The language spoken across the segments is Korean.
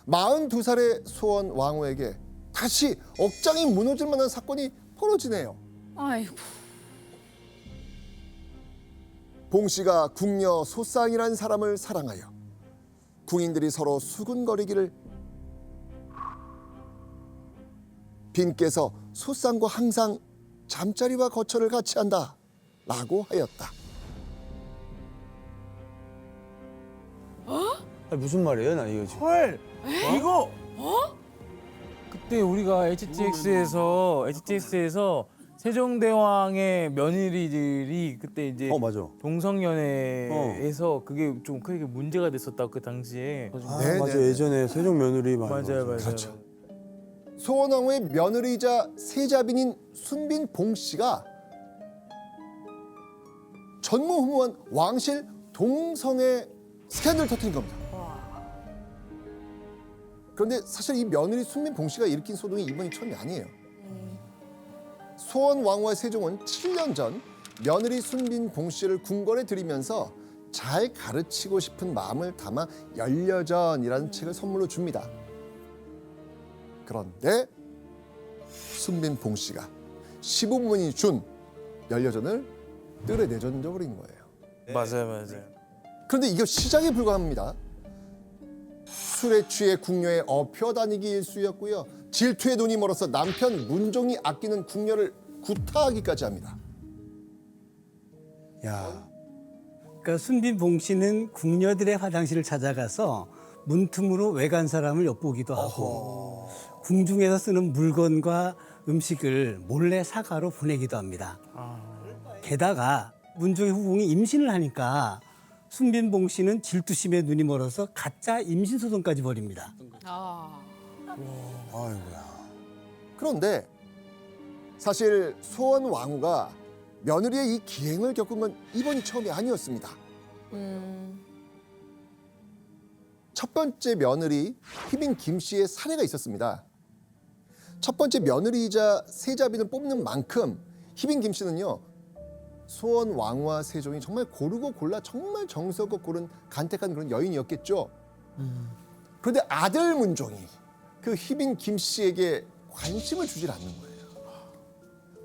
42살의 소원 왕후에게 다시 억장이 무너질 만한 사건이 벌어지네요. 아이고. 봉 씨가 궁녀 소쌍이란 사람을 사랑하여 궁인들이 서로 수군거리기를 빈께서 소쌍과 항상 잠자리와 거처를 같이 한다 라고 하였다. 아니, 무슨 말이에요, 나 이거 지금? 헐, 이거 그때 우리가 HTX에서 세종대왕의 며느리들이 그때 이제 맞아. 동성연애에서 그게 좀 크게 문제가 됐었다 그 당시에. 네, 맞아. 네. 예전에 세종 며느리 많이 맞아요, 맞아요. 그렇죠. 소원왕후의 며느리이자 세자빈인 순빈 봉 씨가 전무후무한 왕실 동성애 스캔들을 터뜨린 겁니다. 그런데 사실 이 며느리 순빈 봉 씨가 일으킨 소동이 이번이 처음이 아니에요. 소원 왕후와 세종은 7년 전 며느리 순빈 봉 씨를 궁궐에 들이면서 잘 가르치고 싶은 마음을 담아 열려전이라는 책을 선물로 줍니다. 그런데 순빈 봉 씨가 시부모님이 준 열려전을 뜰에 내던져 버린 거예요. 맞아요, 맞아요. 그런데 이게 시작에 불과합니다. 술에 취해 궁녀에 업혀 다니기 일쑤였고요. 질투에 눈이 멀어서 남편 문종이 아끼는 궁녀를 구타하기까지 합니다. 야, 그러니까 순빈봉 씨는 궁녀들의 화장실을 찾아가서 문틈으로 외간 사람을 엿보기도 하고 궁중에서 쓰는 물건과 음식을 몰래 사가로 보내기도 합니다. 게다가 문종의 후궁이 임신을 하니까 순빈봉 씨는 질투심에 눈이 멀어서 가짜 임신 소송까지 벌입니다. 아이고야. 그런데 사실 소원 왕후가 며느리의 이 기행을 겪은 건 이번이 처음이 아니었습니다. 첫 번째 며느리 희빈 김 씨의 사례가 있었습니다. 첫 번째 며느리이자 세자빈을 뽑는 만큼 희빈 김 씨는요. 소원 왕후와 세종이 정말 고르고 골라 정말 정성껏 고른 간택한 그런 여인이었겠죠. 그런데 아들 문종이 그 희빈 김 씨에게 관심을 주질 않는 거예요.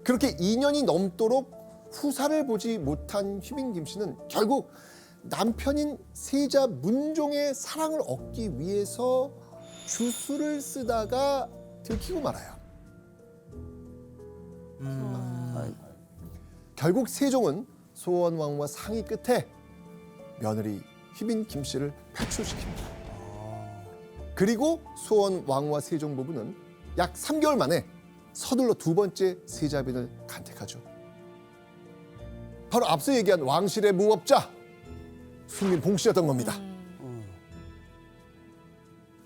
그렇게 2년이 넘도록 후사를 보지 못한 희빈 김 씨는 결국 남편인 세자 문종의 사랑을 얻기 위해서 주술을 쓰다가 들키고 말아요. 결국 세종은 소원 왕후와 상의 끝에 며느리 희빈 김 씨를 배출시킵니다. 그리고 소원 왕후와 세종 부부는 약 3개월 만에 서둘러 두 번째 세자빈을 간택하죠. 바로 앞서 얘기한 왕실의 무법자 순빈 봉 씨였던 겁니다.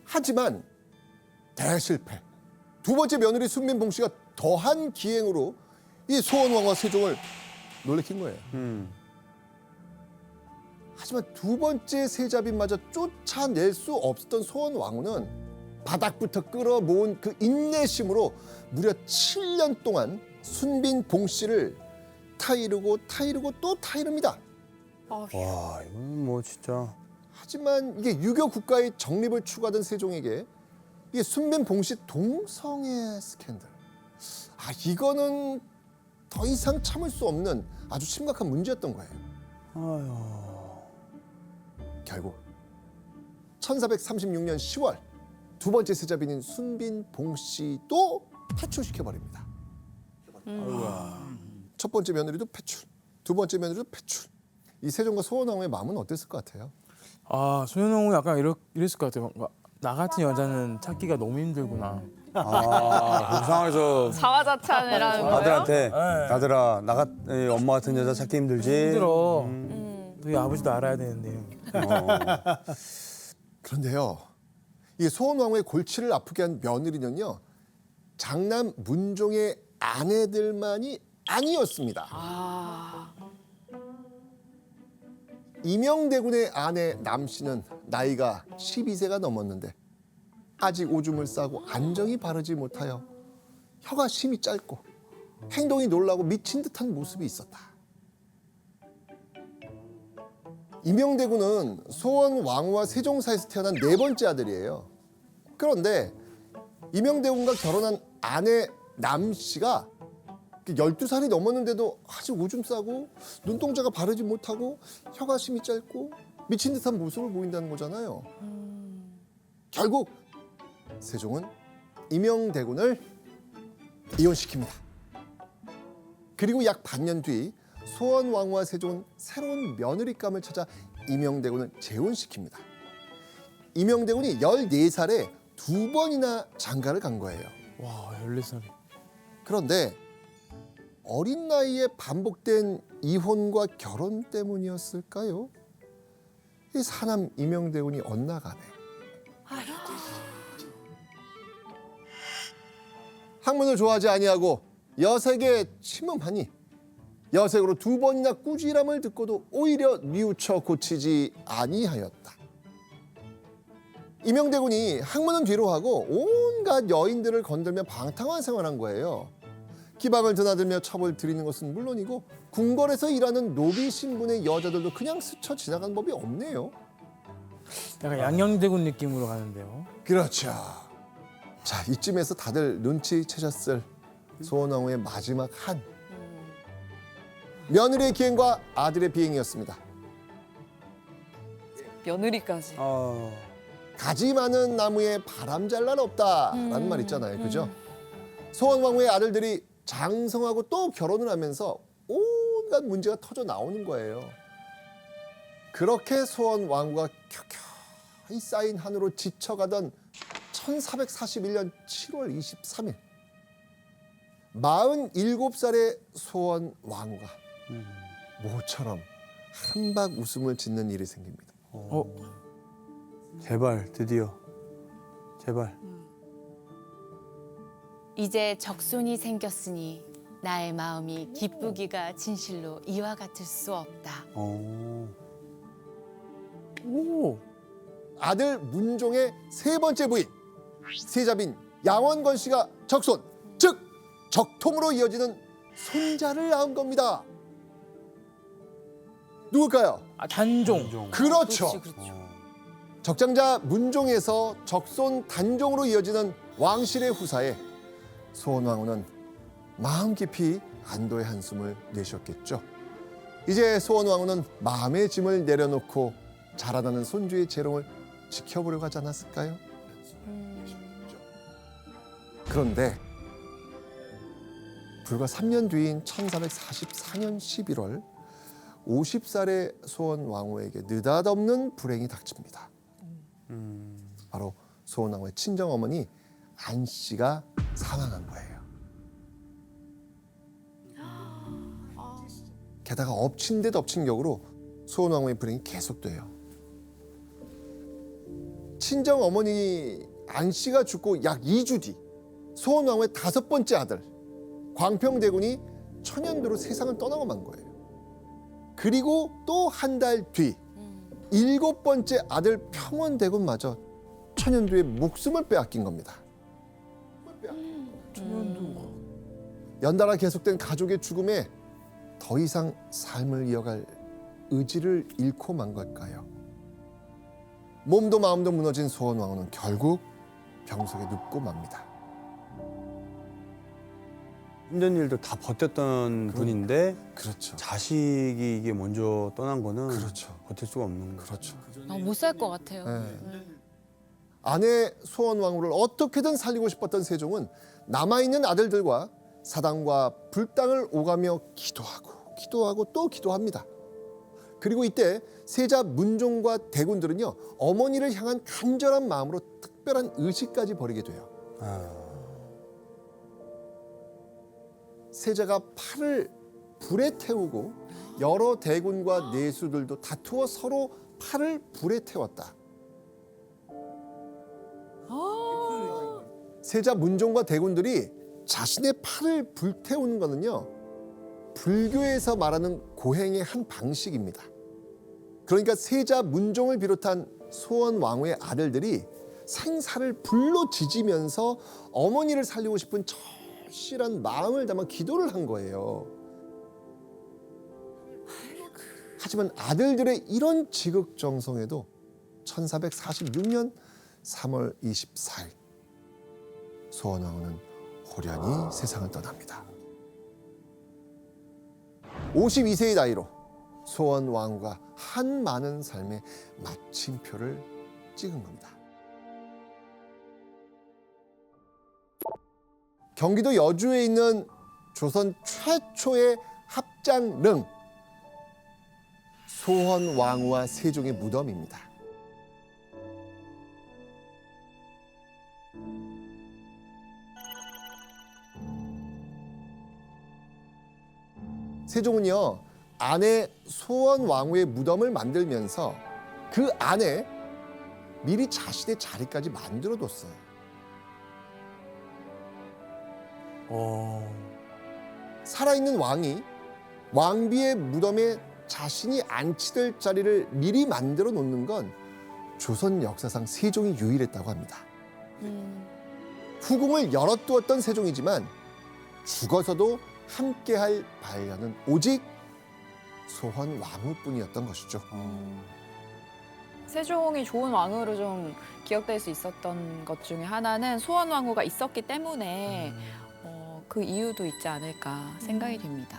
하지만 대실패. 두 번째 며느리 순빈 봉 씨가 더한 기행으로 이 소원 왕후와 세종을 놀래킨 거예요. 하지만 두 번째 세자빈마저 쫓아낼 수 없었던 소원 왕후는 바닥부터 끌어모은 그 인내심으로 무려 7년 동안 순빈 봉 씨를 타이르고 또 타이릅니다. 와, 이건 뭐 진짜. 하지만 이게 유교 국가의 정립을 추구하던 세종에게 이게 순빈 봉 씨 동성애 스캔들. 이거는 더 이상 참을 수 없는 아주 심각한 문제였던 거예요. 아유. 결국 1436년 10월 두 번째 세자빈인 순빈 봉 씨도 패출시켜 버립니다. 첫 번째 며느리도 패출, 두 번째 며느리도 패출. 이 세종과 소원 왕후의 마음은 어땠을 것 같아요? 아, 소연홍은 약간 이랬을 것 같아요. 뭔가 나 같은 여자는 찾기가 너무 힘들구나. 그 상황에서 자화자찬이라는 거예요? 아들한테 아들아, 엄마 같은 여자 찾기 힘들지? 힘들어. 너희 아버지도 알아야 되는데. 그런데요, 이 소원 왕후의 골치를 아프게 한 며느리는요, 장남 문종의 아내들만이 아니었습니다. 이명대군의 아내 남씨는 나이가 12세가 넘었는데 아직 오줌을 싸고 안정이 바르지 못하여 혀가 심이 짧고 행동이 놀라고 미친 듯한 모습이 있었다. 이명대군은 소원 왕후와 세종사에서 태어난 네 번째 아들이에요. 그런데 이명대군과 결혼한 아내 남 씨가 12살이 넘었는데도 아직 오줌 싸고 눈동자가 바르지 못하고 혀가 심이 짧고 미친 듯한 모습을 보인다는 거잖아요. 결국 세종은 이명대군을 이혼시킵니다. 그리고 약 반년 뒤 소원왕후와 세종은 새로운 며느리감을 찾아 이명대군을 재혼시킵니다. 이명대군이 14살에 2번이나 장가를 간 거예요. 와 14살. 그런데 어린 나이에 반복된 이혼과 결혼 때문이었을까요? 이 사남 이명대군이 엇나가네. 학문을 좋아하지 아니하고 여색에 침음하니 여색으로 2번이나 꾸지람을 듣고도 오히려 뉘우쳐 고치지 아니하였다. 이명대군이 학문은 뒤로 하고 온갖 여인들을 건들며 방탕한 생활한 거예요. 기방을 드나들며 첩을 들이는 것은 물론이고 궁궐에서 일하는 노비 신분의 여자들도 그냥 스쳐 지나간 법이 없네요. 약간 양녕대군 느낌으로 가는데요. 그렇죠. 자, 이쯤에서 다들 눈치채셨을 소원왕후의 마지막 한 며느리의 기행과 아들의 비행이었습니다. 며느리까지. 가지 많은 나무에 바람 잘 날 없다라는 말 있잖아요. 그죠? 소원왕후의 아들들이 장성하고 또 결혼을 하면서 온갖 문제가 터져 나오는 거예요. 그렇게 소원왕후가 켜켜이 쌓인 한으로 지쳐가던 1441년 7월 23일 47살의 소원왕후가 모처럼 한박 웃음을 짓는 일이 생깁니다. 제발 드디어 제발. 이제 적손이 생겼으니 나의 마음이 기쁘기가 진실로 이와 같을 수 없다. 오. 아들 문종의 세 번째 부인 세자빈 양원건 씨가 적손, 즉 적통으로 이어지는 손자를 낳은 겁니다. 누굴까요? 아 단종. 그렇죠. 그렇죠. 적장자 문종에서 적손 단종으로 이어지는 왕실의 후사에 소원왕후는 마음 깊이 안도의 한숨을 내쉬었겠죠. 이제 소원왕후는 마음의 짐을 내려놓고 자라나는 손주의 재롱을 지켜보려고 하지 않았을까요? 그런데 불과 3년 뒤인 1444년 11월 50살의 소원왕후에게 느닷없는 불행이 닥칩니다. 바로 소원왕후의 친정어머니 안 씨가 사망한 거예요. 게다가 엎친 데 덮친 격으로 소원왕후의 불행이 계속돼요. 친정어머니 안 씨가 죽고 약 2주 뒤 소원왕후의 5번째 아들 광평대군이 천연두로 세상을 떠나고 만 거예요. 그리고 또 한 달 뒤 7번째 아들 평원대군마저 천연두의 목숨을 빼앗긴 겁니다. 연달아 계속된 가족의 죽음에 더 이상 삶을 이어갈 의지를 잃고 만 걸까요? 몸도 마음도 무너진 소원왕후는 결국 병석에 눕고 맙니다. 힘든 일도 다 버텼던 분인데 그렇죠. 자식이 이게 먼저 떠난 거는 그렇죠. 버틸 수가 없는 거죠. 그렇죠. 못 살 것 같아요. 네. 아내 소원왕후를 어떻게든 살리고 싶었던 세종은 남아있는 아들들과 사당과 불당을 오가며 기도하고 또 기도합니다. 그리고 이때 세자 문종과 대군들은요 어머니를 향한 간절한 마음으로 특별한 의식까지 벌이게 돼요. 세자가 팔을 불에 태우고 여러 대군과 내수들도 다투어 서로 팔을 불에 태웠다. 세자 문종과 대군들이 자신의 팔을 불태우는 것은요 불교에서 말하는 고행의 한 방식입니다. 그러니까 세자 문종을 비롯한 소원왕후의 아들들이 생사를 불로 지지면서 어머니를 살리고 싶은 절실한 마음을 담아 기도를 한 거예요. 하지만 아들들의 이런 지극정성에도 1446년 3월 24일 소원왕후는 호련히 세상을 떠납니다. 52세의 나이로 소원왕후가 한 많은 삶의 마침표를 찍은 겁니다. 경기도 여주에 있는 조선 최초의 합장릉, 소원왕후와 세종의 무덤입니다. 세종은요, 아내 소원왕후의 무덤을 만들면서 그 안에 미리 자신의 자리까지 만들어뒀어요. 살아있는 왕이 왕비의 무덤에 자신이 안치될 자리를 미리 만들어 놓는 건 조선 역사상 세종이 유일했다고 합니다. 후궁을 열어두었던 세종이지만 죽어서도 함께할 반려는 오직 소원 왕후뿐이었던 것이죠. 세종이 좋은 왕으로 좀 기억될 수 있었던 것 중에 하나는 소원 왕후가 있었기 때문에 그 이유도 있지 않을까 생각이 됩니다.